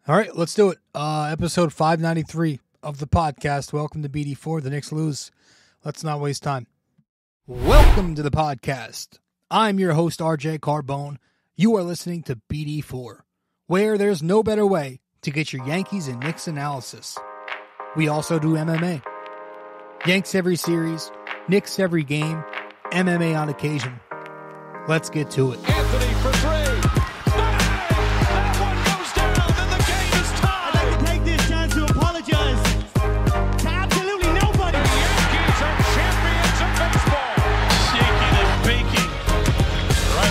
All right, let's do it. Episode 593 of the podcast. Welcome to BD4. The Knicks lose. Let's not waste time. Welcome to the podcast. I'm your host, RJ Carbone. You are listening to BD4, where there's no better way to get your Yankees and Knicks analysis. We also do MMA. Yanks every series, Knicks every game, MMA on occasion. Let's get to it. Anthony for three.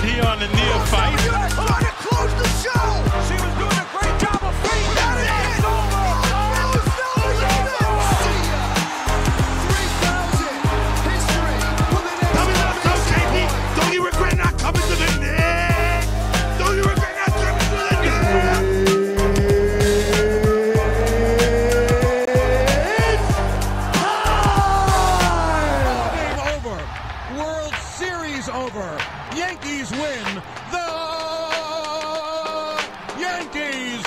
On the neophyte. Trying to close the show. She was doing a great job of feeding. That is over. Coming up, so KP. Don't you regret not coming to the Knicks? Don't you regret not coming to the Knicks? Game over. World Series over. Yankees win. The Yankees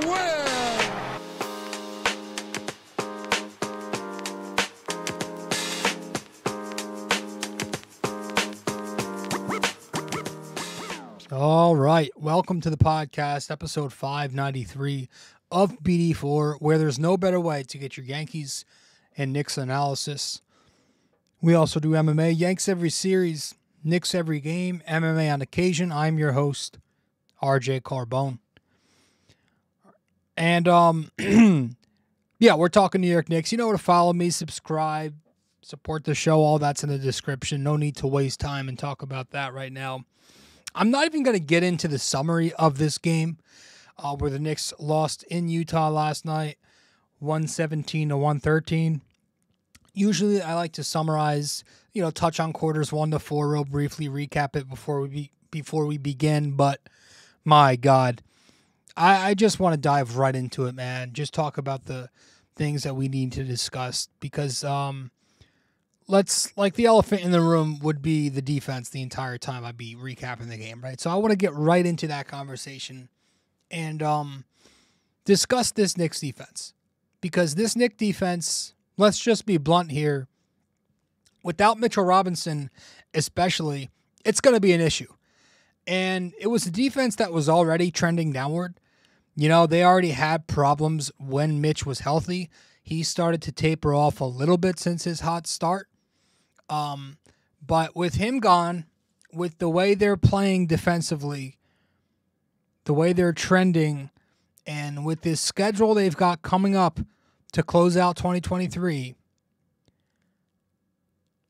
win. All right. Welcome to the podcast, episode 593 of BD4, where there's no better way to get your Yankees and Knicks analysis. We also do MMA, Yanks every series, Knicks every game, MMA on occasion. I'm your host, RJ Carbone. And, yeah, we're talking New York Knicks. You know where to follow me, subscribe, support the show. All that's in the description. No need to waste time and talk about that right now. I'm not even going to get into the summary of this game where the Knicks lost in Utah last night, 117-113. Usually I like to summarize, touch on quarters 1 to 4 real briefly, recap it before we begin. But my God, I just want to dive right into it, man. Just talk about the things that we need to discuss because the elephant in the room would be the defense the entire time I'd be recapping the game, right? So I want to get right into that conversation and discuss this Knicks defense because this Knicks defense, let's just be blunt here. Without Mitchell Robinson, especially, it's going to be an issue. And it was a defense that was already trending downward. They already had problems when Mitch was healthy. He started to taper off a little bit since his hot start. But with him gone, with the way they're playing defensively, the way they're trending, and with this schedule they've got coming up to close out 2023,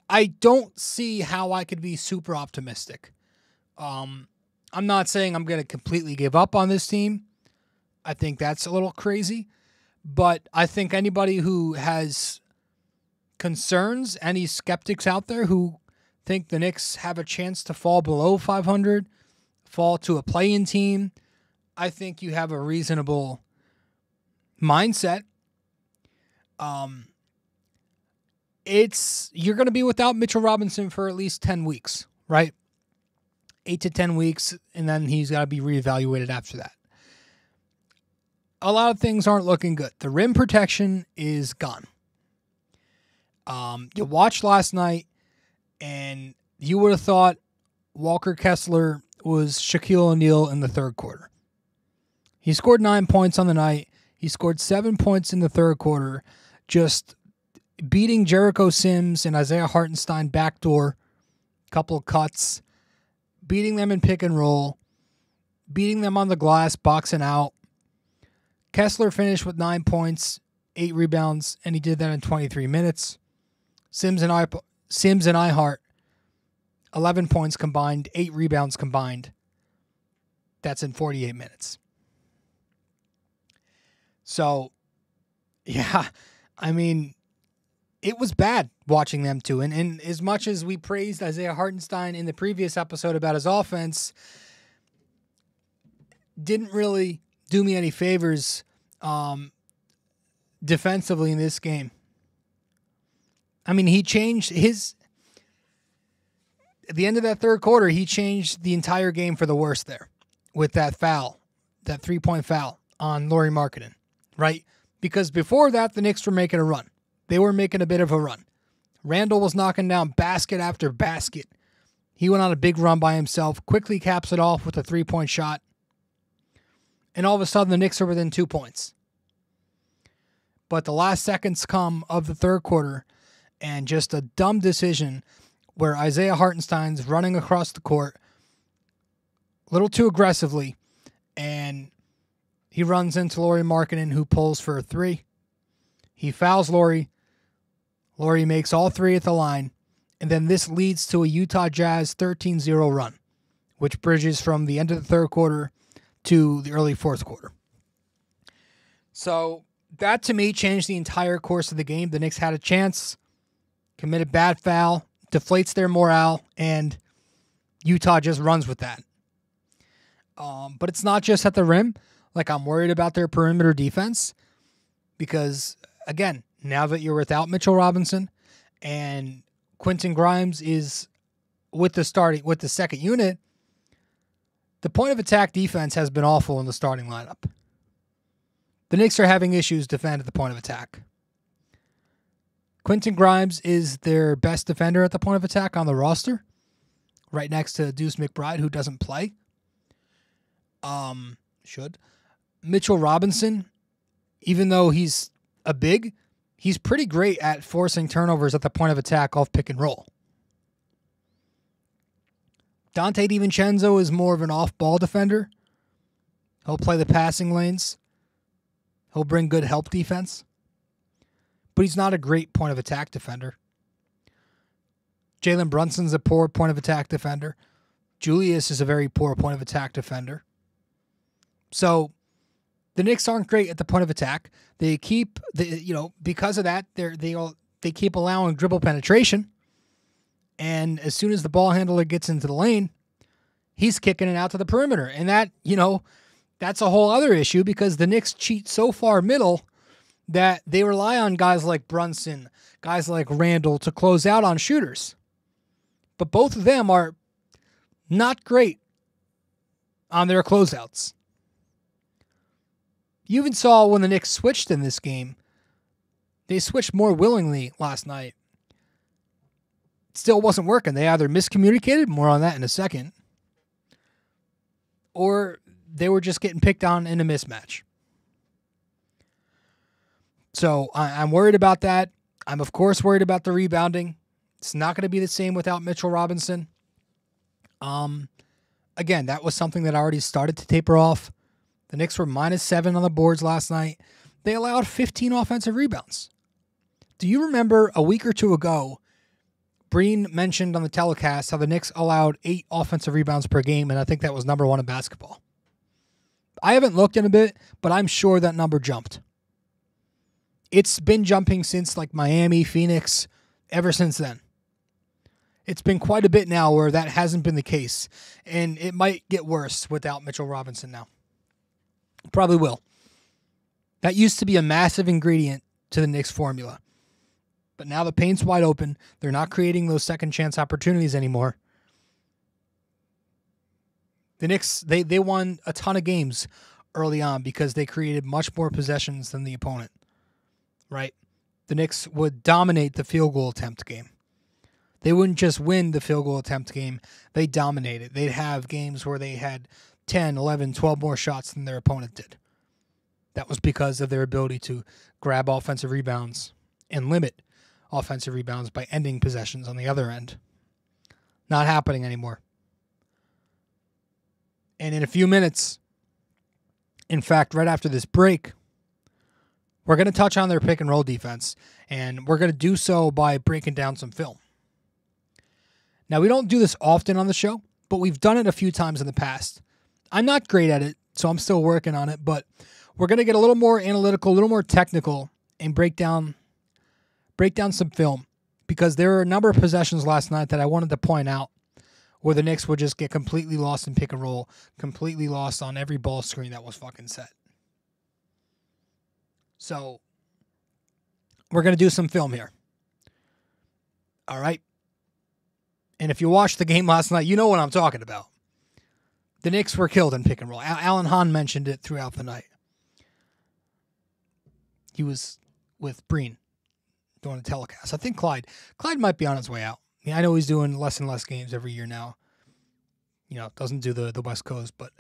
I don't see how I could be super optimistic. I'm not saying I'm going to completely give up on this team. I think that's a little crazy. But I think anybody who has concerns, any skeptics out there who think the Knicks have a chance to fall below 500, fall to a play-in team, I think you have a reasonable mindset. You're going to be without Mitchell Robinson for at least 10 weeks, right? 8 to 10 weeks, and then he's got to be reevaluated after that. A lot of things aren't looking good. The rim protection is gone. You watched last night, and you would have thought Walker Kessler was Shaquille O'Neal in the third quarter. He scored 9 points on the night. He scored 7 points in the third quarter, just beating Jericho Sims and Isaiah Hartenstein backdoor, couple of cuts, beating them in pick and roll, beating them on the glass, boxing out. Kessler finished with 9 points, 8 rebounds, and he did that in 23 minutes. Sims and Ihart, 11 points combined, 8 rebounds combined. That's in 48 minutes. So, yeah, I mean, it was bad watching them too. And as much as we praised Isaiah Hartenstein in the previous episode about his offense, didn't really do me any favors defensively in this game. I mean, he changed at the end of that third quarter, he changed the entire game for the worse there with that foul, that 3-point foul on Lauri Markkanen, right? Because before that, the Knicks were making a run. They were making a bit of a run. Randle was knocking down basket after basket. He went on a big run by himself, quickly caps it off with a 3-point shot. And all of a sudden, the Knicks are within 2 points. But the last seconds come of the third quarter, and just a dumb decision where Isaiah Hartenstein's running across the court a little too aggressively, and he runs into Lauri Markkanen, who pulls for a 3. He fouls Lauri. Lauri makes all 3 at the line, and then this leads to a Utah Jazz 13-0 run, which bridges from the end of the third quarter to the early fourth quarter. So that, to me, changed the entire course of the game. The Knicks had a chance, committed bad foul, deflates their morale, and Utah just runs with that. But it's not just at the rim. Like, I'm worried about their perimeter defense because, again, now that you're without Mitchell Robinson and Quentin Grimes is with the second unit, the point of attack defense has been awful in the starting lineup. The Knicks are having issues defending at the point of attack. Quentin Grimes is their best defender at the point of attack on the roster, right next to Deuce McBride, who doesn't play. Should. Mitchell Robinson, even though he's a big, he's pretty great at forcing turnovers at the point of attack off pick and roll. Dante DiVincenzo is more of an off-ball defender. He'll play the passing lanes. He'll bring good help defense. But he's not a great point of attack defender. Jalen Brunson's a poor point of attack defender. Julius is a very poor point of attack defender. So the Knicks aren't great at the point of attack. They keep because of that, they keep allowing dribble penetration. And as soon as the ball handler gets into the lane, he's kicking it out to the perimeter. And that, that's a whole other issue because the Knicks cheat so far middle that they rely on guys like Brunson, guys like Randle to close out on shooters. But both of them are not great on their closeouts. You even saw when the Knicks switched in this game, they switched more willingly last night. It still wasn't working. They either miscommunicated, more on that in a second, or they were just getting picked on in a mismatch. So I'm worried about that. I'm, of course, worried about the rebounding. It's not going to be the same without Mitchell Robinson. Again, that was something that already started to taper off. The Knicks were -7 on the boards last night. They allowed 15 offensive rebounds. Do you remember a week or two ago, Breen mentioned on the telecast how the Knicks allowed 8 offensive rebounds per game, and I think that was number 1 in basketball. I haven't looked in a bit, but I'm sure that number jumped. It's been jumping since Miami, Phoenix, ever since then. It's been quite a bit now where that hasn't been the case, and it might get worse without Mitchell Robinson now. Probably will. That used to be a massive ingredient to the Knicks formula. But now the paint's wide open. They're not creating those second chance opportunities anymore. The Knicks, they won a ton of games early on because they created much more possessions than the opponent. Right? The Knicks would dominate the field goal attempt game. They wouldn't just win the field goal attempt game. They dominated. They'd have games where they had 10, 11, 12 more shots than their opponent did. That was because of their ability to grab offensive rebounds and limit offensive rebounds by ending possessions on the other end. Not happening anymore. And in a few minutes, in fact, right after this break, we're going to touch on their pick and roll defense, and we're going to do so by breaking down some film. Now, we don't do this often on the show, but we've done it a few times in the past. I'm not great at it, so I'm still working on it, but we're going to get a little more analytical, a little more technical, and break down some film, because there are a number of possessions last night that I wanted to point out where the Knicks would just get completely lost in pick and roll, completely lost on every ball screen that was fucking set. So, we're going to do some film here. All right? And if you watched the game last night, you know what I'm talking about. The Knicks were killed in pick and roll. Alan Hahn mentioned it throughout the night. He was with Breen doing a telecast. I think Clyde might be on his way out. I mean, I know he's doing less and less games every year now. Doesn't do the West Coast, but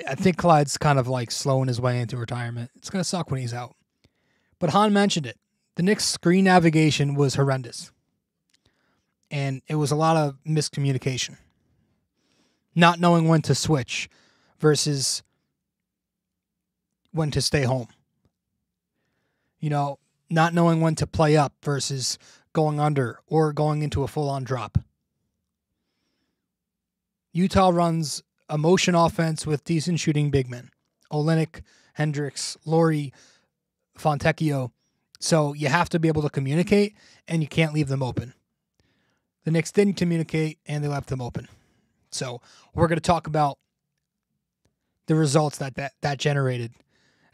I think Clyde's kind of like slowing his way into retirement. It's going to suck when he's out. But Han mentioned it. The Knicks' screen navigation was horrendous. And it was a lot of miscommunication. Not knowing when to switch versus when to stay home. Not knowing when to play up versus going under or going into a full-on drop. Utah runs a motion offense with decent shooting big men. Olynyk, Hendricks, Laurie, Fontecchio. So you have to be able to communicate, and you can't leave them open. The Knicks didn't communicate, and they left them open. So we're going to talk about the results that generated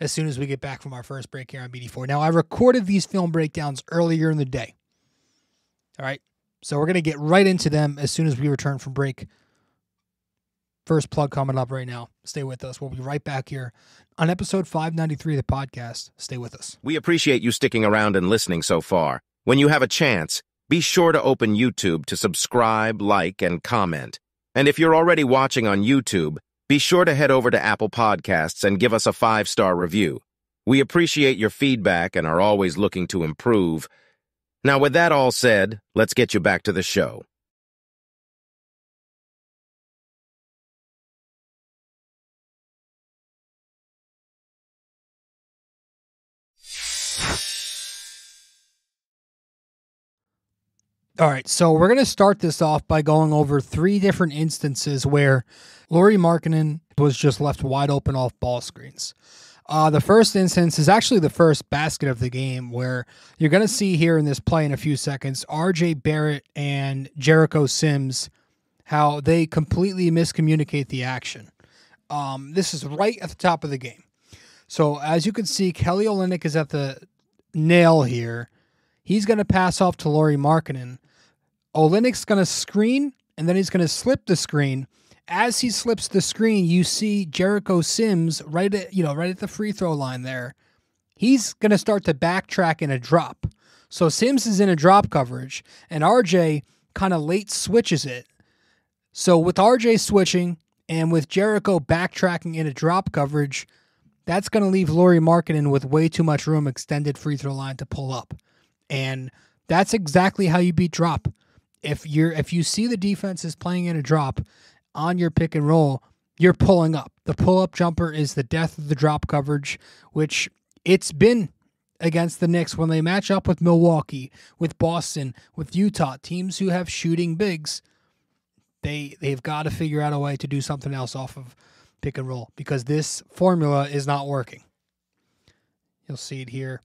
as soon as we get back from our first break here on BD4. Now, I recorded these film breakdowns earlier in the day. All right? So we're going to get right into them as soon as we return from break. First plug coming up right now. Stay with us. We'll be right back here on episode 593 of the podcast. Stay with us. We appreciate you sticking around and listening so far. When you have a chance, be sure to open YouTube to subscribe, like, and comment. And if you're already watching on YouTube, be sure to head over to Apple Podcasts and give us a 5-star review. We appreciate your feedback and are always looking to improve. Now, with that all said, let's get you back to the show. All right, so we're going to start this off by going over 3 different instances where Lauri Markkanen was just left wide open off ball screens. The first instance is actually the first basket of the game, where you're going to see here in this play in a few seconds, RJ Barrett and Jericho Sims, how they completely miscommunicate the action. This is right at the top of the game. So as you can see, Kelly Olynyk is at the nail here. He's going to pass off to Lauri Markkanen. Olynyk's going to screen, and then he's going to slip the screen. As he slips the screen, you see Jericho Sims right at the free throw line there. He's going to start to backtrack in a drop. So Sims is in a drop coverage, and RJ kind of late switches it. So with RJ switching and with Jericho backtracking in a drop coverage, that's going to leave Lauri Markkanen with way too much room, extended free throw line to pull up. And that's exactly how you beat drop. If you see the defense is playing in a drop on your pick and roll, you're pulling up. The pull-up jumper is the death of the drop coverage, which it's been against the Knicks when they match up with Milwaukee, with Boston, with Utah, teams who have shooting bigs. They've got to figure out a way to do something else off of pick and roll, because this formula is not working. You'll see it here.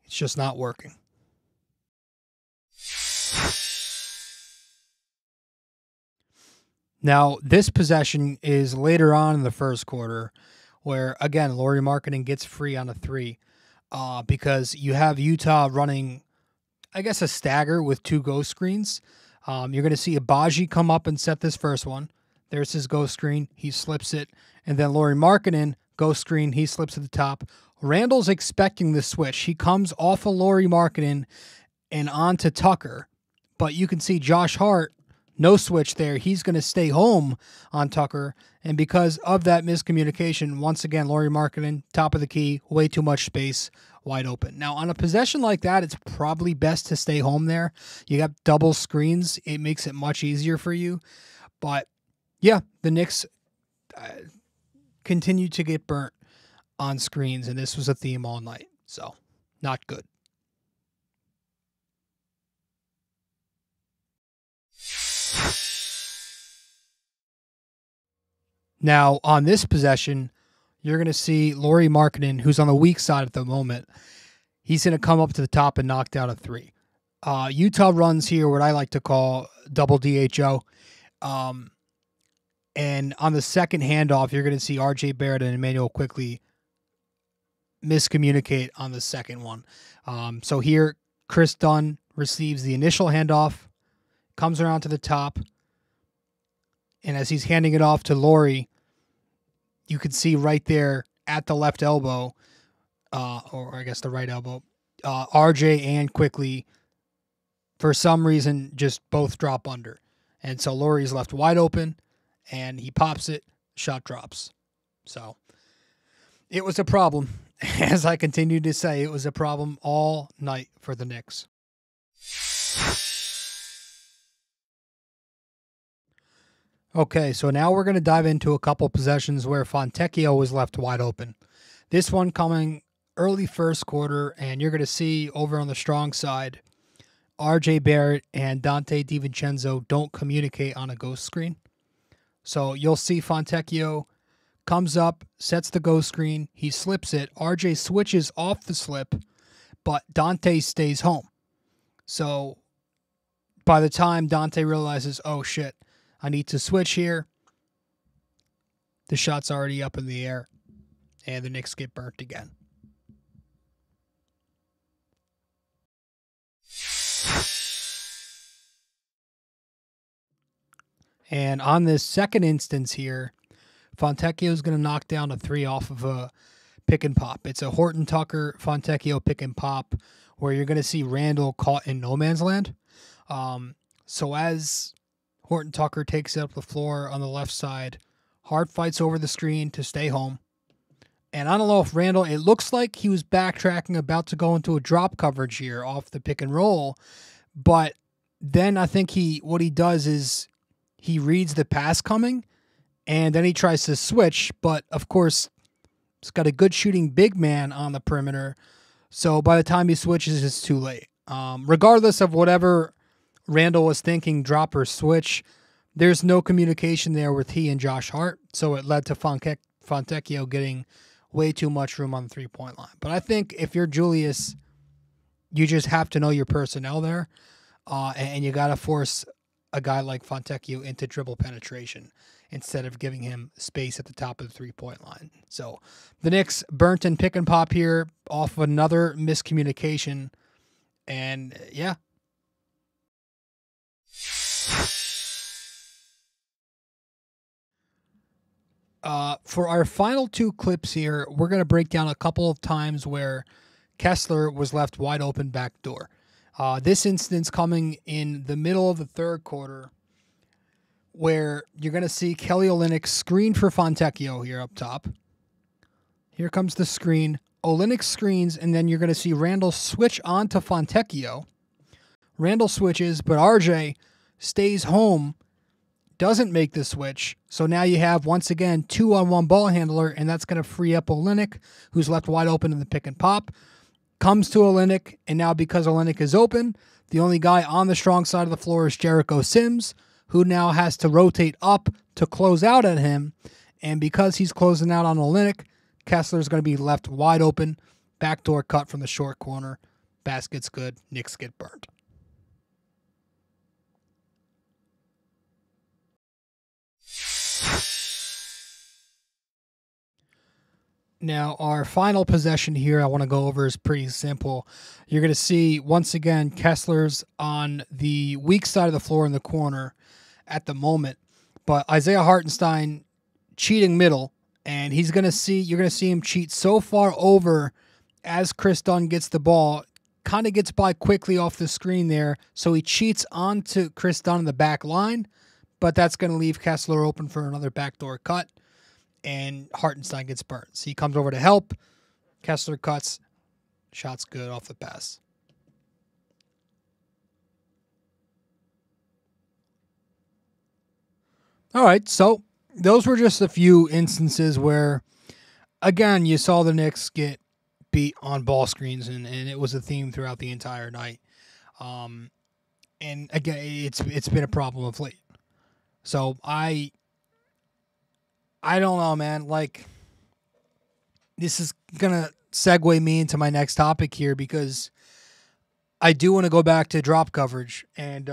It's just not working. Now, this possession is later on in the first quarter where, again, Lauri Markkanen gets free on a 3 because you have Utah running, I guess, a stagger with 2 ghost screens. You're going to see Abaji come up and set this first one. There's his ghost screen. He slips it. And then Lauri Markkanen, ghost screen, he slips at the top. Randle's expecting the switch. He comes off of Lauri Markkanen and onto Tucker. But you can see Josh Hart, no switch there. He's going to stay home on Tucker. And because of that miscommunication, once again, Lauri Markkanen, top of the key, way too much space, wide open. Now, on a possession like that, it's probably best to stay home there. You got double screens. It makes it much easier for you. But, yeah, the Knicks continue to get burnt on screens, and this was a theme all night. So, not good. Now, on this possession, you're going to see Lauri Markkanen, who's on the weak side at the moment. He's going to come up to the top and knock down a 3. Utah runs here what I like to call double DHO. And on the second handoff, you're going to see RJ Barrett and Immanuel Quickley miscommunicate on the second one. So here, Chris Dunn receives the initial handoff, comes around to the top, and as he's handing it off to Lauri, you can see right there at the left elbow, or I guess the right elbow. RJ and Quickley, for some reason, just both drop under. And so Laurie's left wide open, and he pops it, shot drops. So it was a problem. As I continue to say, it was a problem all night for the Knicks. Okay, so now we're going to dive into a couple possessions where Fontecchio was left wide open. This one coming early first quarter, and you're going to see over on the strong side, RJ Barrett and Dante DiVincenzo don't communicate on a ghost screen. So you'll see Fontecchio comes up, sets the ghost screen, he slips it, RJ switches off the slip, but Dante stays home. So by the time Dante realizes, oh shit, I need to switch here, the shot's already up in the air, and the Knicks get burnt again. And on this second instance here, Fontecchio is going to knock down a three off of a pick and pop. It's a Horton Tucker Fontecchio pick and pop where you're going to see Randle caught in no man's land. So as Horton Tucker takes it up the floor on the left side, Hart fights over the screen to stay home. And I don't know if Randle, it looks like he was backtracking, about to go into a drop coverage here off the pick and roll. But then I think what he does is he reads the pass coming, and then he tries to switch. But, of course, he's got a good shooting big man on the perimeter. So by the time he switches, it's too late. Regardless of whatever Randle was thinking, drop or switch, there's no communication there with he and Josh Hart. So it led to Fontecchio getting way too much room on the three-point line. But I think if you're Julius, you just have to know your personnel there. And you got to force a guy like Fontecchio into dribble penetration instead of giving him space at the top of the three-point line. So the Knicks burnt and pick and pop here off of another miscommunication. And yeah. For our final two clips here, we're going to break down a couple of times where Kessler was left wide open back door. This instance coming in the middle of the third quarter, where you're going to see Kelly Olynyk screen for Fontecchio here up top. Here comes the screen. Olynyk screens, and then you're going to see Randle switch on to Fontecchio. Randle switches, but RJ stays home, doesn't make the switch. So now you have, once again, 2-on-1 ball handler, and that's going to free up Olynyk, who's left wide open in the pick and pop. Comes to Olynyk, and now because Olynyk is open, the only guy on the strong side of the floor is Jericho Sims, who now has to rotate up to close out at him. And because he's closing out on Olynyk, Kessler's going to be left wide open. Backdoor cut from the short corner. Basket's good. Knicks get burned. Now, our final possession here I want to go over is pretty simple. You're going to see, once again, Kessler's on the weak side of the floor in the corner at the moment. But Isaiah Hartenstein cheating middle, and you're going to see him cheat so far over as Chris Dunn gets the ball. Kind of gets by quickly off the screen there, so he cheats onto Chris Dunn in the back line, but that's going to leave Kessler open for another backdoor cut. And Hartenstein gets burnt. So he comes over to help. Kessler cuts. Shot's good off the pass. All right, so those were just a few instances where, again, you saw the Knicks get beat on ball screens, and it was a theme throughout the entire night. And again, it's been a problem of late. So I don't know, man. Like, this is going to segue me into my next topic here because I do want to go back to drop coverage. And,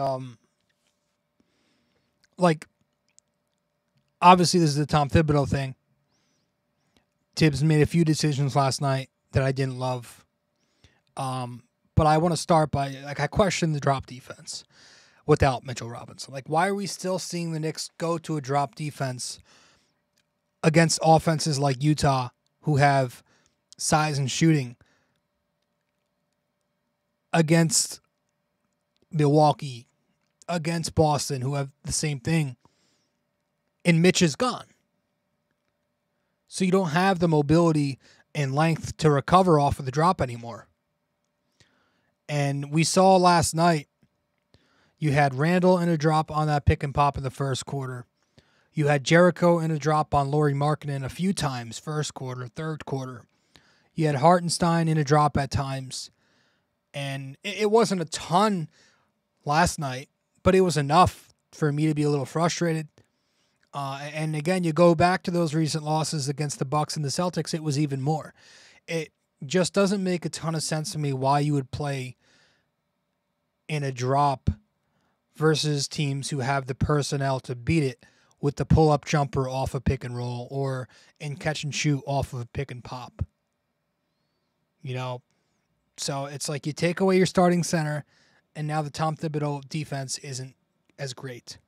obviously this is the Tom Thibodeau thing. Thibs made a few decisions last night that I didn't love. But I want to start by, I question the drop defense without Mitchell Robinson. Why are we still seeing the Knicks go to a drop defense against offenses like Utah, who have size and shooting against Milwaukee, against Boston, who have the same thing, and Mitch is gone. So you don't have the mobility and length to recover off of the drop anymore. And we saw last night, you had Randle in a drop on that pick and pop in the first quarter. You had Jericho in a drop on Lauri Markkanen a few times, first quarter, third quarter. You had Hartenstein in a drop at times. And it wasn't a ton last night, but it was enough for me to be a little frustrated. And again, you go back to those recent losses against the Bucks and the Celtics, it was even more. It just doesn't make a ton of sense to me why you would play in a drop versus teams who have the personnel to beat it with the pull-up jumper off a pick and roll or in catch and shoot off of a pick and pop. You know, so it's like you take away your starting center, and now the Tom Thibodeau defense isn't as great.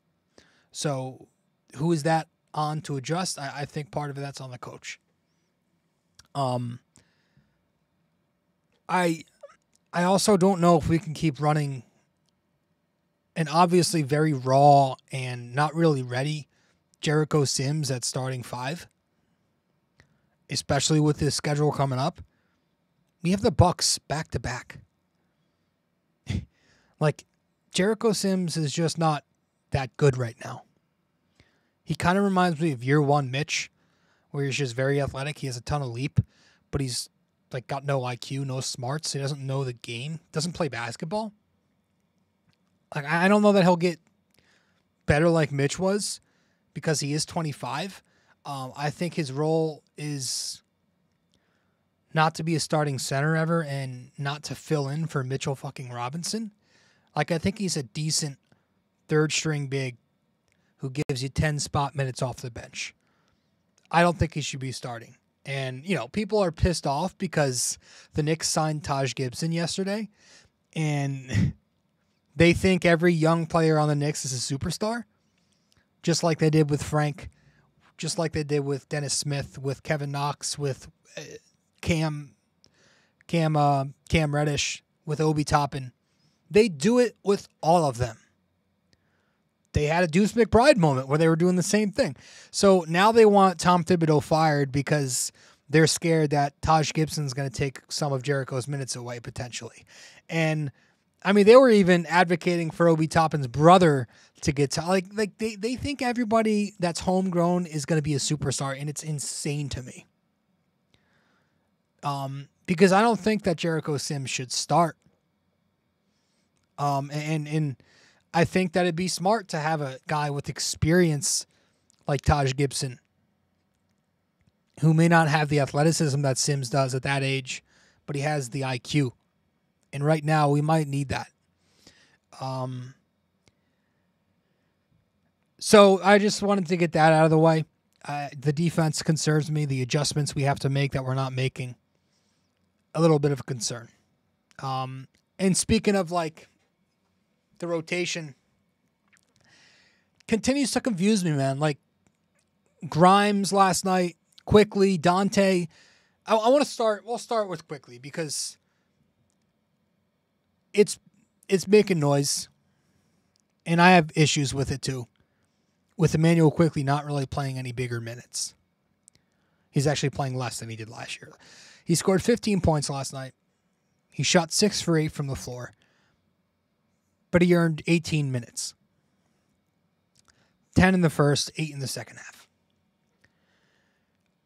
So who is that on to adjust? I think part of that's on the coach. I also don't know if we can keep running an obviously very raw and not really ready Jericho Sims at starting 5, especially with this schedule coming up. We have the Bucks back to back. Like, Jericho Sims is just not that good right now. He kind of reminds me of year 1 Mitch, where he's just very athletic. He has a ton of leap, but he's like got no IQ, no smarts. He doesn't know the game, doesn't play basketball. Like, I don't know that he'll get better like Mitch was because he is 25. I think his role is not to be a starting center ever and not to fill in for Mitchell fucking Robinson. Like, I think he's a decent third string big who gives you 10 spot minutes off the bench. I don't think he should be starting. And, you know, people are pissed off because the Knicks signed Taj Gibson yesterday, and they think every young player on the Knicks is a superstar, just like they did with Frank, just like they did with Dennis Smith, with Kevin Knox, with Cam Reddish, with Obi Toppin. They do it with all of them. They had a Deuce McBride moment where they were doing the same thing. So now they want Tom Thibodeau fired because they're scared that Taj Gibson's going to take some of Jericho's minutes away potentially. And I mean, they were even advocating for Obi Toppin's brother to get like they think everybody that's homegrown is going to be a superstar, and it's insane to me. Because I don't think that Jericho Sims should start. And I think that it'd be smart to have a guy with experience like Taj Gibson, who may not have the athleticism that Sims does at that age, but he has the IQ. And right now, we might need that. So I just wanted to get that out of the way. The defense concerns me. The adjustments we have to make that we're not making, a little bit of a concern. And speaking of like the rotation, continues to confuse me, man. Like Grimes last night, Quickley, Dante. I want to start. We'll start with Quickley because it's making noise, and I have issues with it too. With Immanuel Quickley not really playing any bigger minutes. He's actually playing less than he did last year. He scored 15 points last night. He shot 6 for 8 from the floor, but he earned 18 minutes. 10 in the first, 8 in the second half.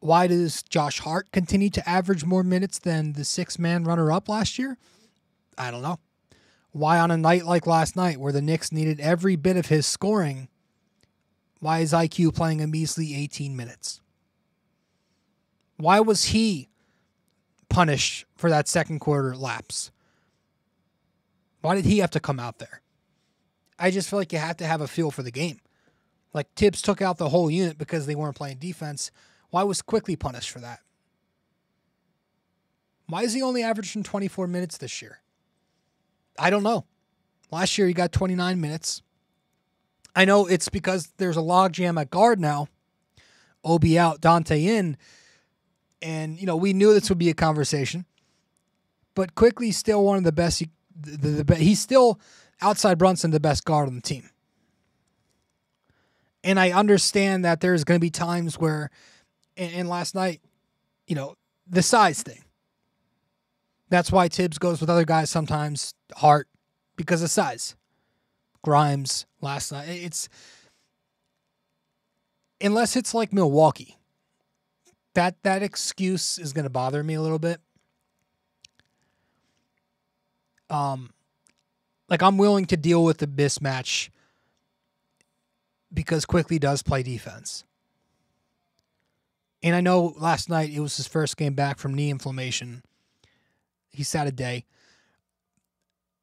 Why does Josh Hart continue to average more minutes than the 6-man runner-up last year? I don't know. Why on a night like last night where the Knicks needed every bit of his scoring, why is IQ playing a measly 18 minutes? Why was he punished for that second quarter lapse? Why did he have to come out there? I just feel like you have to have a feel for the game. Like Thibs took out the whole unit because they weren't playing defense. Why was Quickley punished for that? Why is he only averaging 24 minutes this year? I don't know. Last year he got 29 minutes. I know it's because there's a logjam at guard now. Obi out, Dante in. And, we knew this would be a conversation. But Quickley's still one of the best. He's still, outside Brunson, the best guard on the team. And I understand that there's going to be times where, and last night, the size thing. That's why Thibs goes with other guys sometimes, Hart, because of size. Grimes, last night. Unless it's like Milwaukee, that excuse is going to bother me a little bit. Like, I'm willing to deal with the mismatch because Quickley does play defense. And I know last night it was his first game back from knee inflammation. He sat a day.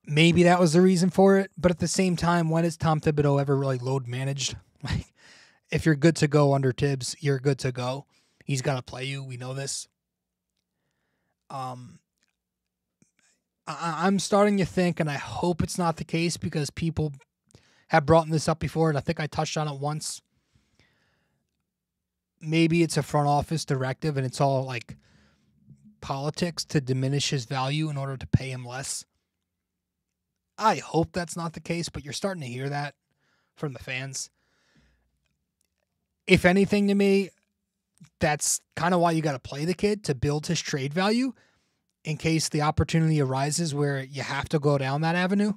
Maybe that was the reason for it, but at the same time, when has Tom Thibodeau ever really load managed? Like, if you're good to go under Thibs, you're good to go. He's got to play you. We know this. I'm starting to think, and I hope it's not the case because people have brought this up before, and I think I touched on it once. Maybe it's a front office directive, and it's all like politics to diminish his value in order to pay him less. I hope that's not the case, but you're starting to hear that from the fans. If anything, to me, that's kind of why you got to play the kid, to build his trade value in case the opportunity arises where you have to go down that avenue,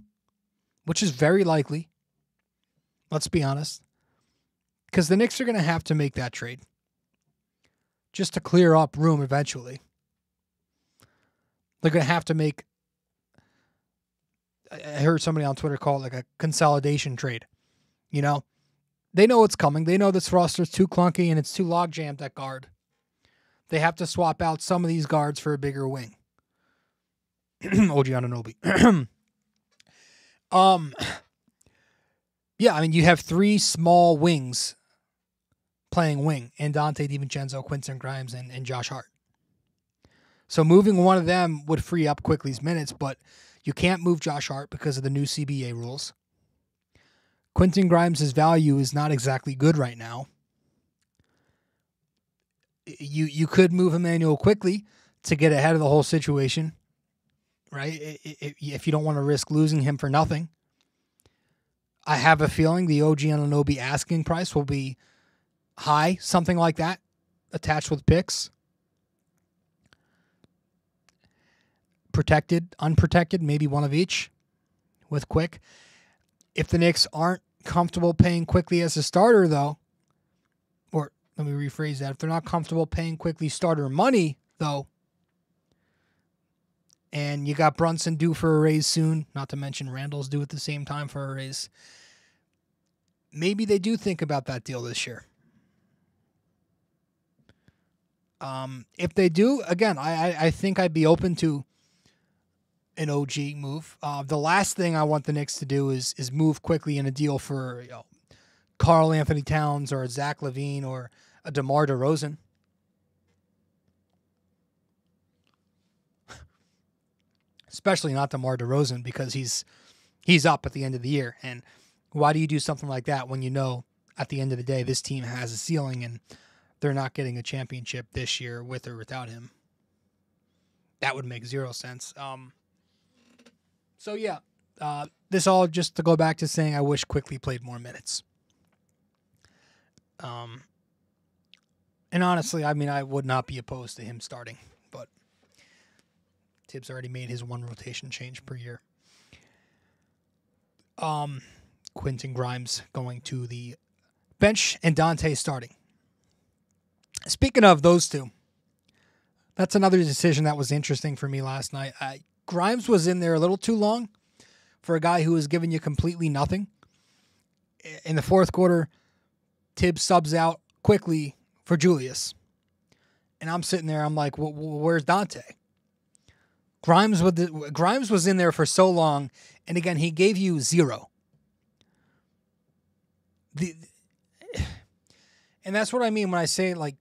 which is very likely. Let's be honest. Because the Knicks are going to have to make that trade just to clear up room eventually. They're going to have to make, I heard somebody on Twitter call it like a consolidation trade. They know it's coming. They know this roster's too clunky and it's too log jammed at guard. They have to swap out some of these guards for a bigger wing. OG Anunoby. Yeah, I mean, you have three small wings playing wing, and Dante DiVincenzo, Quentin Grimes, and Josh Hart. So moving one of them would free up Quickley's minutes, but you can't move Josh Hart because of the new CBA rules. Quentin Grimes' value is not exactly good right now. You could move Immanuel quickly to get ahead of the whole situation, right? If you don't want to risk losing him for nothing. I have a feeling the OG Anunoby asking price will be high, something like that, attached with picks. Protected, unprotected, maybe one of each with Quick. If the Knicks aren't comfortable paying Quickley as a starter, though, or let me rephrase that, if they're not comfortable paying Quickley starter money, though, and you got Brunson due for a raise soon, not to mention Randle's due at the same time for a raise, maybe they do think about that deal this year. If they do, again, I think I'd be open to an OG move. The last thing I want the Knicks to do is move Quickley in a deal for Karl Anthony Towns or Zach LaVine or a DeMar DeRozan. Especially not DeMar DeRozan because he's up at the end of the year. And why do you do something like that when you know at the end of the day this team has a ceiling and they're not getting a championship this year with or without him? That would make zero sense. So yeah, this all just to go back to saying I wish Quickley played more minutes. And honestly, I mean, I would not be opposed to him starting, but Thibs already made his one rotation change per year. Quentin Grimes going to the bench and Dante starting. Speaking of those two, that's another decision that was interesting for me last night. Grimes was in there a little too long for a guy who was giving you completely nothing. In the fourth quarter, Thibs subs out Quickley for Julius. And I'm sitting there, I'm like, where's Dante? Grimes was in there for so long, and again, he gave you zero. And that's what I mean when I say, like,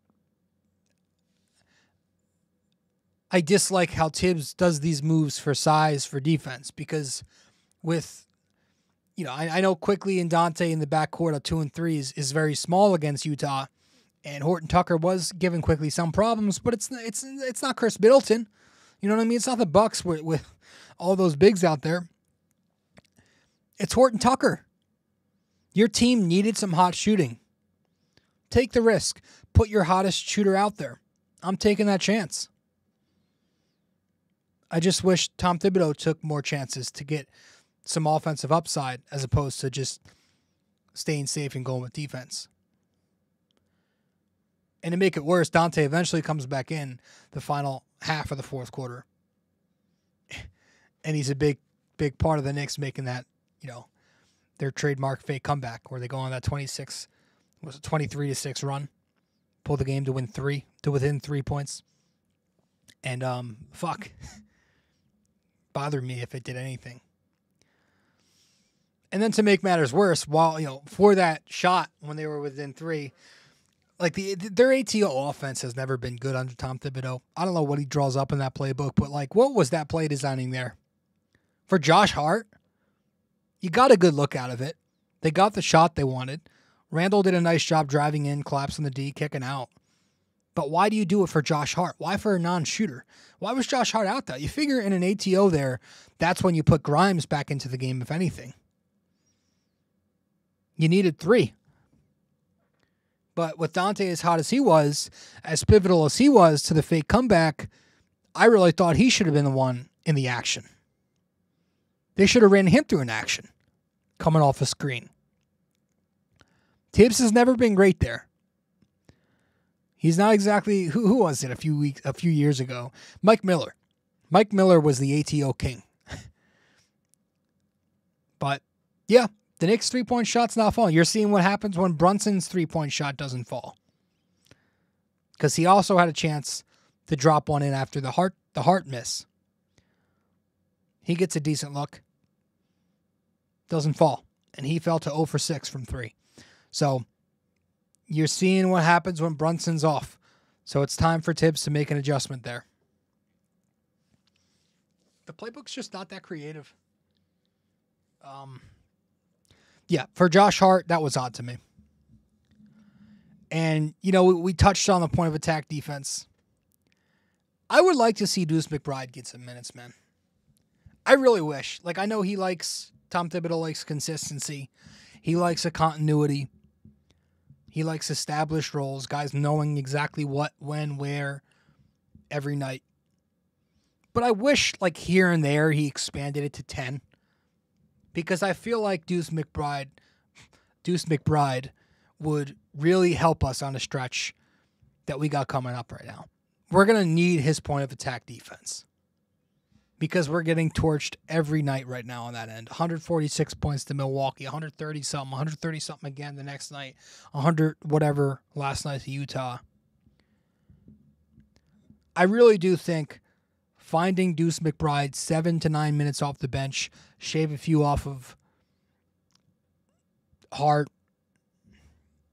I dislike how Thibs does these moves for size, for defense, because with, I know Quickley and Dante in the backcourt of 2 and 3 is very small against Utah, And Horton Tucker was giving Quickley some problems, but it's not Chris Middleton. You know what I mean? It's not the Bucks with all those bigs out there. It's Horton Tucker. Your team needed some hot shooting. Take the risk. Put your hottest shooter out there. I'm taking that chance. I just wish Tom Thibodeau took more chances to get some offensive upside as opposed to just staying safe and going with defense. And to make it worse, Dante eventually comes back in the final half of the fourth quarter. And he's a big part of the Knicks making that, their trademark fake comeback where they go on that 23-6 run, pull the game to within 3 points. And, bothered me if it did anything. And then to make matters worse, while, for that shot when they were within 3, like their ATO offense has never been good under Tom Thibodeau. I don't know what he draws up in that playbook, but what was that play designing there? For Josh Hart, you got a good look out of it. They got the shot they wanted. Randle did a nice job driving in, collapsing the D, kicking out. But why do you do it for Josh Hart? Why for a non-shooter? Why was Josh Hart out there? You figure in an ATO there, that's when you put Grimes back into the game, if anything. You needed 3. But with Dante as hot as he was, as pivotal as he was to the fake comeback, I really thought he should have been the one in the action. They should have ran him through an action, coming off a screen. Thibs has never been great there. He's not exactly, who was it a few years ago? Mike Miller. Mike Miller was the ATO king. But, yeah, the Knicks' 3-point shot's not falling. You're seeing what happens when Brunson's 3-point shot doesn't fall. Because he also had a chance to drop one in after the Hart miss. He gets a decent look. Doesn't fall. And he fell to 0 for 6 from 3. So, you're seeing what happens when Brunson's off. So it's time for Thibs to make an adjustment there. The playbook's just not that creative. Yeah, for Josh Hart, that was odd to me. And, we touched on the point of attack defense. I would like to see Deuce McBride get some minutes, man. I really wish. I know Tom Thibodeau likes consistency. He likes a continuity. He likes established roles, guys knowing exactly what, when, where, every night. But I wish, here and there, he expanded it to 10. Because I feel like Deuce McBride would really help us on a stretch that we got coming up right now. We're going to need his point of attack defense. Because we're getting torched every night right now on that end. 146 points to Milwaukee, 130-something again the next night, 100 whatever last night to Utah. I really do think finding Deuce McBride 7 to 9 minutes off the bench, shave a few off of Hart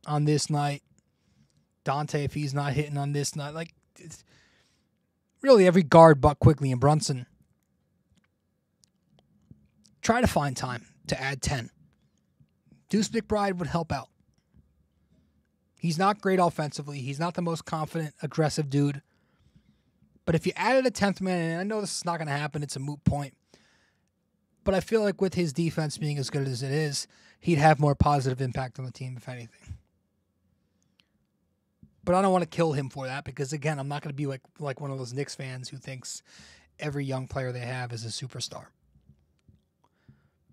on this night, Dante if he's not hitting on this night, really every guard but Quickley and Brunson. Try to find time to add 10. Deuce McBride would help out. He's not great offensively. He's not the most confident, aggressive dude. But if you added a 10th man, and I know this is not going to happen, it's a moot point. But I feel like with his defense being as good as it is, he'd have more positive impact on the team, if anything. But I don't want to kill him for that because, again, I'm not going to be like one of those Knicks fans who thinks every young player they have is a superstar.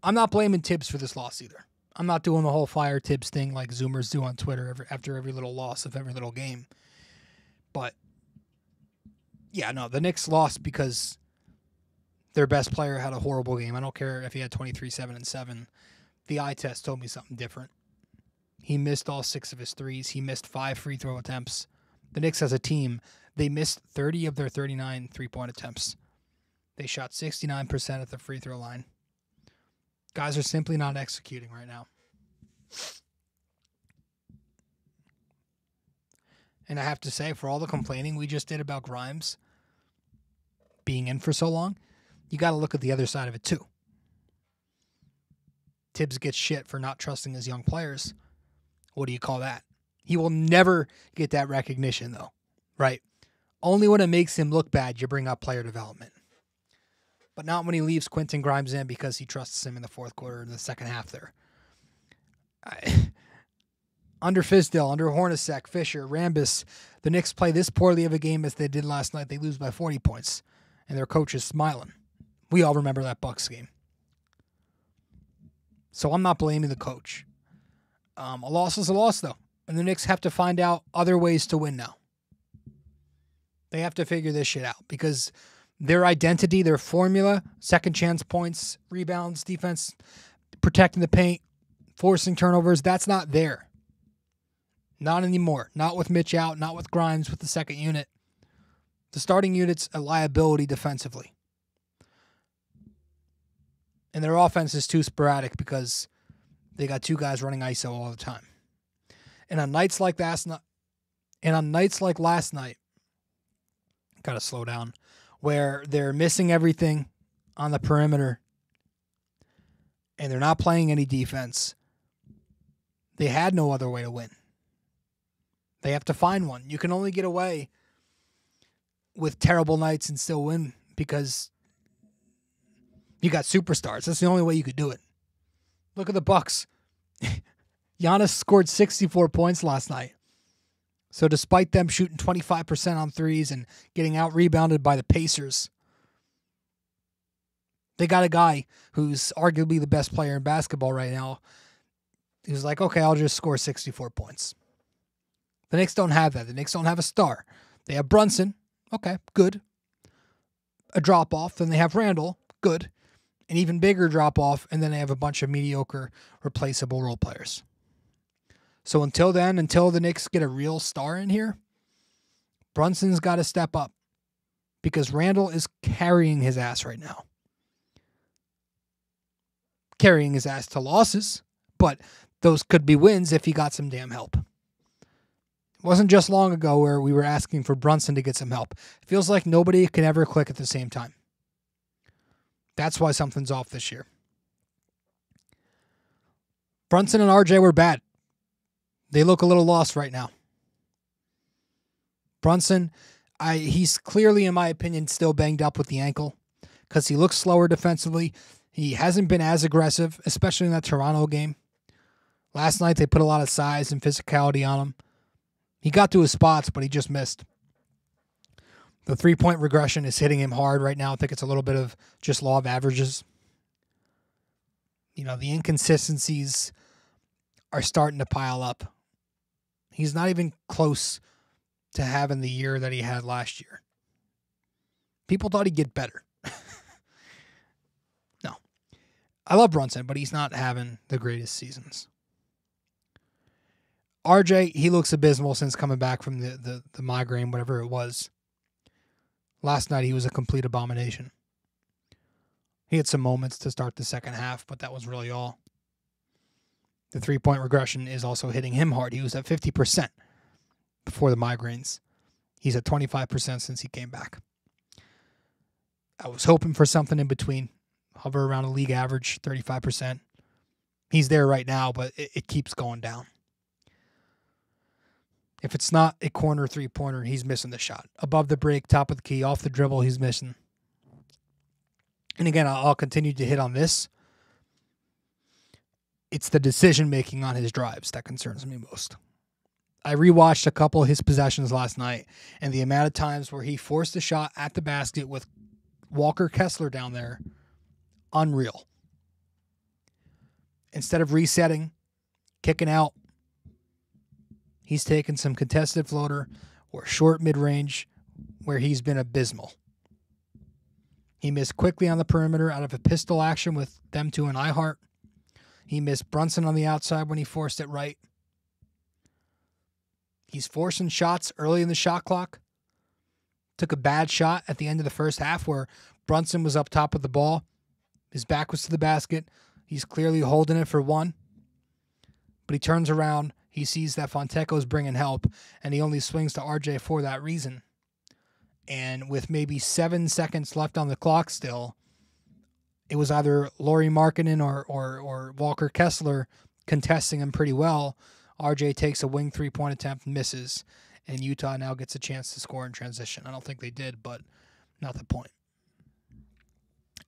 I'm not blaming Thibs for this loss either. I'm not doing the whole fire Thibs thing like Zoomers do on Twitter after every little loss of every little game. But, yeah, no, the Knicks lost because their best player had a horrible game. I don't care if he had 23, 7, and 7. The eye test told me something different. He missed all 6 of his threes. He missed 5 free throw attempts. The Knicks as a team, they missed 30 of their 39 three-point attempts. They shot 69% at the free throw line. Guys are simply not executing right now. And I have to say, for all the complaining we just did about Grimes being in for so long, you got to look at the other side of it too. Thibs gets shit for not trusting his young players. What do you call that? He will never get that recognition, though, right? Only when it makes him look bad, you bring up player development. But not when he leaves Quentin Grimes in because he trusts him in the fourth quarter and the second half there. Under Fizdale, under Hornacek, Fisher, Rambis, the Knicks play this poorly of a game as they did last night. They lose by 40 points, and their coach is smiling. We all remember that Bucks game. So I'm not blaming the coach. A loss is a loss, though, and the Knicks have to find out other ways to win now. They have to figure this shit out because their identity, their formula, second chance points, rebounds, defense, protecting the paint, forcing turnovers, that's not there. Not anymore. Not with Mitch out, not with Grimes with the second unit. The starting unit's a liability defensively. And their offense is too sporadic because they got two guys running ISO all the time. And on nights like last night, gotta slow down, where they're missing everything on the perimeter and they're not playing any defense, they had no other way to win. They have to find one. You can only get away with terrible nights and still win because you got superstars. That's the only way you could do it. Look at the Bucks. Giannis scored 64 points last night. So despite them shooting 25% on threes and getting out-rebounded by the Pacers, they got a guy who's arguably the best player in basketball right now. He was like, okay, I'll just score 64 points. The Knicks don't have that. The Knicks don't have a star. They have Brunson. Okay, good. A drop-off. Then they have Randle. Good. An even bigger drop-off. And then they have a bunch of mediocre, replaceable role players. So until then, until the Knicks get a real star in here, Brunson's got to step up because Randle is carrying his ass right now. Carrying his ass to losses, but those could be wins if he got some damn help. It wasn't just long ago where we were asking for Brunson to get some help. It feels like nobody can ever click at the same time. That's why something's off this year. Brunson and RJ were bad. They look a little lost right now. Brunson, he's clearly, in my opinion, still banged up with the ankle because he looks slower defensively. He hasn't been as aggressive, especially in that Toronto game. Last night, they put a lot of size and physicality on him. He got to his spots, but he just missed. The three-point regression is hitting him hard right now. I think it's a little bit of just law of averages. You know, the inconsistencies are starting to pile up. He's not even close to having the year that he had last year. People thought he'd get better. No. I love Brunson, but he's not having the greatest seasons. RJ, he looks abysmal since coming back from the migraine, whatever it was. Last night, he was a complete abomination. He had some moments to start the second half, but that was really all. The three-point regression is also hitting him hard. He was at 50% before the migraines. He's at 25% since he came back. I was hoping for something in between. Hover around a league average, 35%. He's there right now, but it keeps going down. If it's not a corner three-pointer, he's missing the shot. Above the break, top of the key, off the dribble, he's missing. And again, I'll continue to hit on this. It's the decision-making on his drives that concerns me most. I rewatched a couple of his possessions last night, and the amount of times where he forced a shot at the basket with Walker Kessler down there, unreal. Instead of resetting, kicking out, he's taken some contested floater or short mid-range where he's been abysmal. He missed Quickley on the perimeter out of a pistol action with them two and iHeart. He missed Brunson on the outside when he forced it right. He's forcing shots early in the shot clock. Took a bad shot at the end of the first half where Brunson was up top of the ball. His back was to the basket. He's clearly holding it for one. But he turns around. He sees that Fonteco's bringing help, and he only swings to RJ for that reason. And with maybe 7 seconds left on the clock still, it was either Lauri Markkanen or Walker Kessler contesting him pretty well RJ takes a wing 3-point attempt, misses, and Utah now gets a chance to score in transition. I don't think they did, but not the point.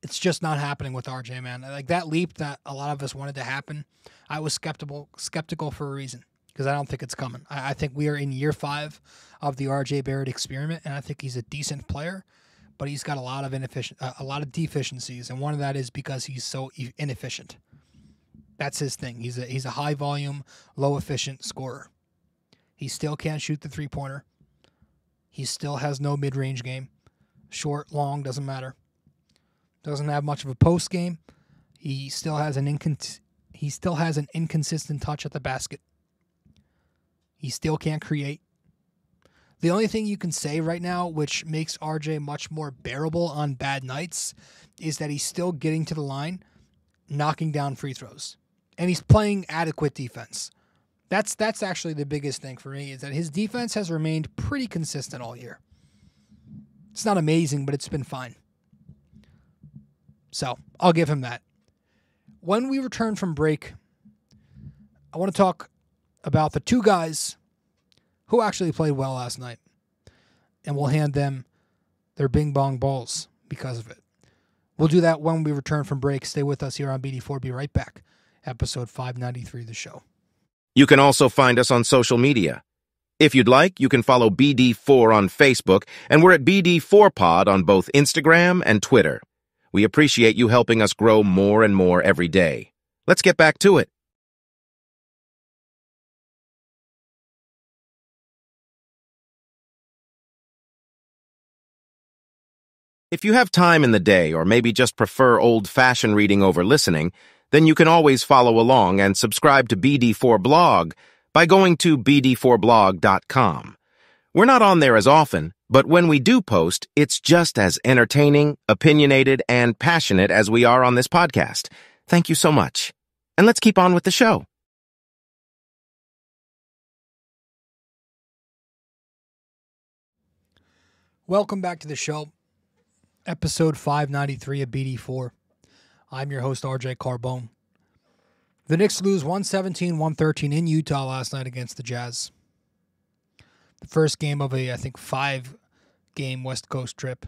It's just not happening with RJ, man. Like that leap that a lot of us wanted to happen, I was skeptical for a reason, because I don't think it's coming. I think we are in year 5 of the RJ Barrett experiment, and I think he's a decent player, but he's got a lot of deficiencies, and one of that is because he's so inefficient. That's his thing. He's a high volume, low efficient scorer. He still can't shoot the 3-pointer. He still has no mid-range game. Short, long, doesn't matter. Doesn't have much of a post game. He still has an inconsistent touch at the basket. He still can't create. The only thing you can say right now, which makes RJ much more bearable on bad nights, is that he's still getting to the line, knocking down free throws. And he's playing adequate defense. That's actually the biggest thing for me, is that his defense has remained pretty consistent all year. It's not amazing, but it's been fine. So I'll give him that. When we return from break, I want to talk about the 2 guys who actually played well last night. And we'll hand them their bing bong balls because of it. We'll do that when we return from break. Stay with us here on BD4. Be right back. Episode 593 of the show. You can also find us on social media. If you'd like, you can follow BD4 on Facebook, and we're at BD4Pod on both Instagram and Twitter. We appreciate you helping us grow more and more every day. Let's get back to it. If you have time in the day, or maybe just prefer old-fashioned reading over listening, then you can always follow along and subscribe to BD4 Blog by going to BD4blog.com. We're not on there as often, but when we do post, it's just as entertaining, opinionated, and passionate as we are on this podcast. Thank you so much. And let's keep on with the show. Welcome back to the show. Episode 593 of BD4. I'm your host, RJ Carbone. The Knicks lose 117-113 in Utah last night against the Jazz. The first game of a, 5-game West Coast trip.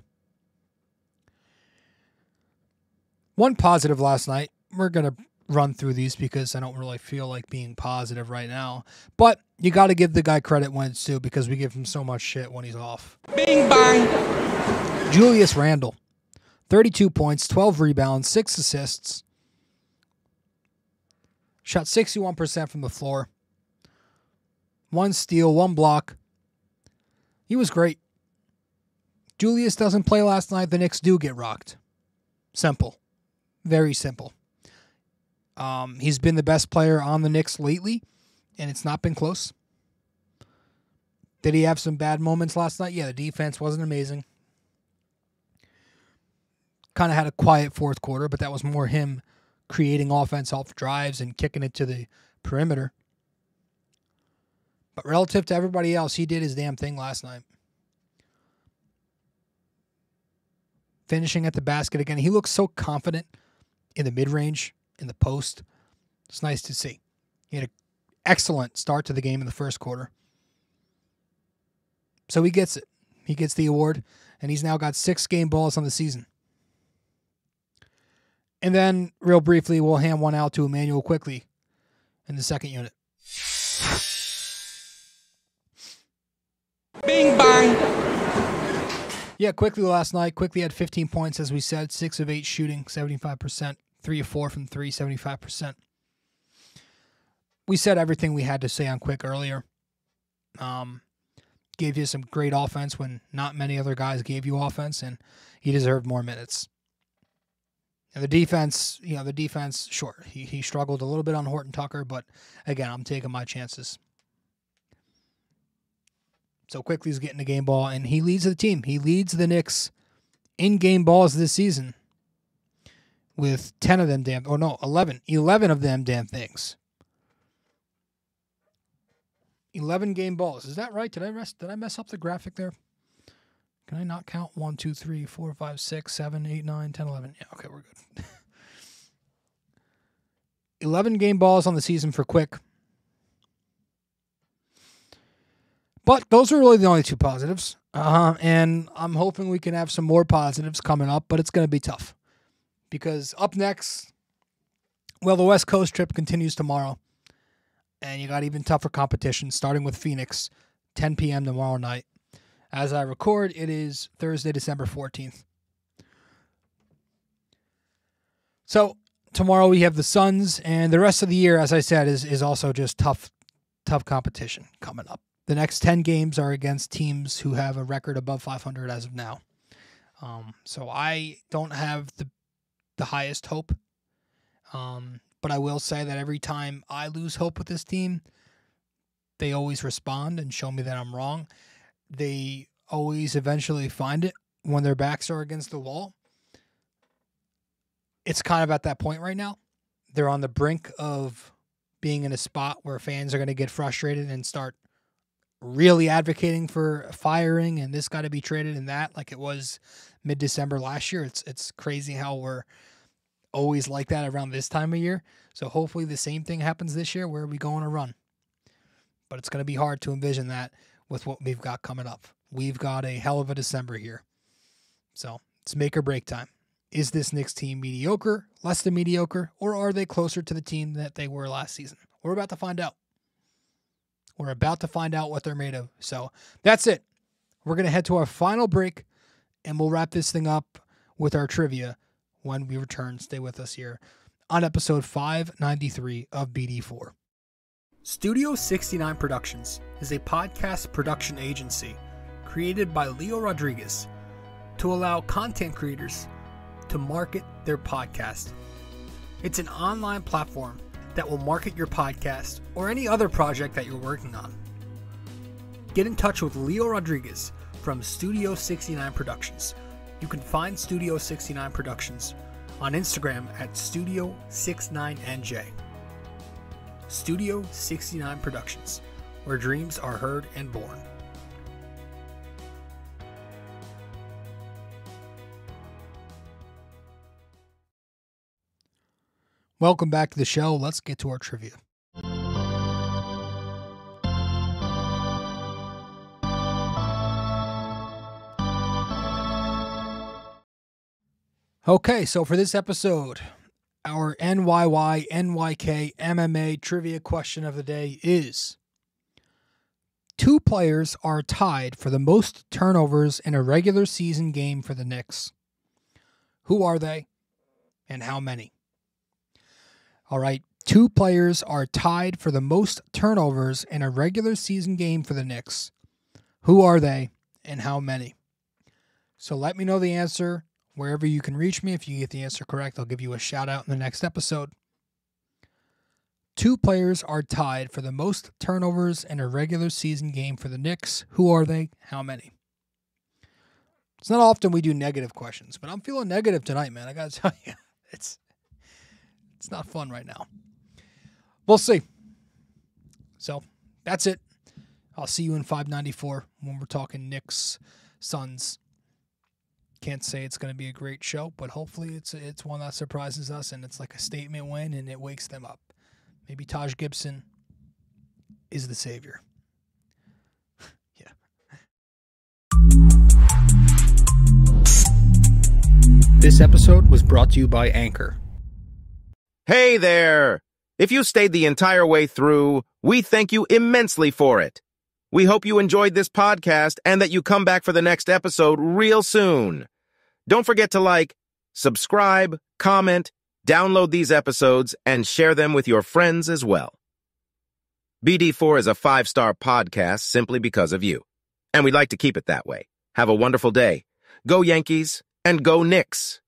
One positive last night. We're going to run through these because I don't really feel like being positive right now. But you got to give the guy credit when it's due, because we give him so much shit when he's off. Bing bang. Julius Randle. 32 points, 12 rebounds, 6 assists. Shot 61% from the floor. 1 steal, 1 block. He was great. Julius doesn't play last night. The Knicks do get rocked. Simple. Very simple. He's been the best player on the Knicks lately, and it's not been close. Did he have some bad moments last night? Yeah, the defense wasn't amazing. Kind of had a quiet fourth quarter, but that was more him creating offense off drives and kicking it to the perimeter. But relative to everybody else, he did his damn thing last night. Finishing at the basket again. He looks so confident in the mid-range, in the post. It's nice to see. He had an excellent start to the game in the first quarter. So he gets it. He gets the award, and he's now got 6 game balls on the season. And then, real briefly, we'll hand one out to Immanuel Quickley in the second unit. Bing bang. Yeah, Quickley last night. Quickley had 15 points, as we said. 6 of 8 shooting, 75%. 3 of 4 from 3, 75%. We said everything we had to say on Quick earlier. Gave you some great offense when not many other guys gave you offense, and he deserved more minutes. And the defense, sure, he struggled a little bit on Horton Tucker, but again, I'm taking my chances. So Quickley's getting the game ball, and he leads the team. He leads the Knicks in game balls this season with 11 of them damn things. 11 game balls. Is that right? Did I mess up the graphic there? Can I not count? 1, 2, 3, 4, 5, 6, 7, 8, 9, 10, 11. Yeah, okay, we're good. 11 game balls on the season for Quick. But those are really the only two positives. And I'm hoping we can have some more positives coming up, but it's going to be tough. Because up next, well, the West Coast trip continues tomorrow. And you got even tougher competition, starting with Phoenix, 10 p.m. tomorrow night. As I record, it is Thursday, December 14th. So tomorrow we have the Suns, and the rest of the year, as I said, is also just tough competition coming up. The next 10 games are against teams who have a record above 500 as of now. So I don't have the highest hope. But I will say that every time I lose hope with this team, they always respond and show me that I'm wrong. They always eventually find it when their backs are against the wall. It's kind of at that point right now. They're on the brink of being in a spot where fans are going to get frustrated and start really advocating for firing and this got to be traded and that, like it was mid-December last year. It's crazy how we're always like that around this time of year. So hopefully the same thing happens this year where we go on a run. But it's going to be hard to envision that with what we've got coming up. We've got a hell of a December here. So it's make or break time. Is this Knicks team mediocre, less than mediocre, or are they closer to the team that they were last season? We're about to find out. We're about to find out what they're made of. So that's it. We're going to head to our final break, and we'll wrap this thing up with our trivia when we return. Stay with us here on episode 593 of BD4. Studio 69 Productions is a podcast production agency created by Leo Rodriguez to allow content creators to market their podcast. It's an online platform that will market your podcast or any other project that you're working on. Get in touch with Leo Rodriguez from Studio 69 Productions. You can find Studio 69 Productions on Instagram at Studio 69NJ. Studio 69 Productions, where dreams are heard and born. Welcome back to the show. Let's get to our trivia. Okay, so for this episode, our NYY-NYK-MMA trivia question of the day is: two players are tied for the most turnovers in a regular season game for the Knicks. Who are they, and how many? All right, two players are tied for the most turnovers in a regular season game for the Knicks. Who are they, and how many? So let me know the answer wherever you can reach me. If you get the answer correct, I'll give you a shout out in the next episode. Two players are tied for the most turnovers in a regular season game for the Knicks. Who are they? How many? It's not often we do negative questions, but I'm feeling negative tonight, man. I got to tell you, it's not fun right now. We'll see. So that's it. I'll see you in 594 when we're talking Knicks, Suns. Can't say it's going to be a great show, but hopefully it's one that surprises us and it's like a statement win and it wakes them up. Maybe Taj Gibson is the savior. Yeah. This episode was brought to you by Anchor. Hey there! If you stayed the entire way through, we thank you immensely for it. We hope you enjoyed this podcast and that you come back for the next episode real soon. Don't forget to like, subscribe, comment, download these episodes, and share them with your friends as well. BD4 is a 5-star podcast simply because of you, and we'd like to keep it that way. Have a wonderful day. Go Yankees, and go Knicks!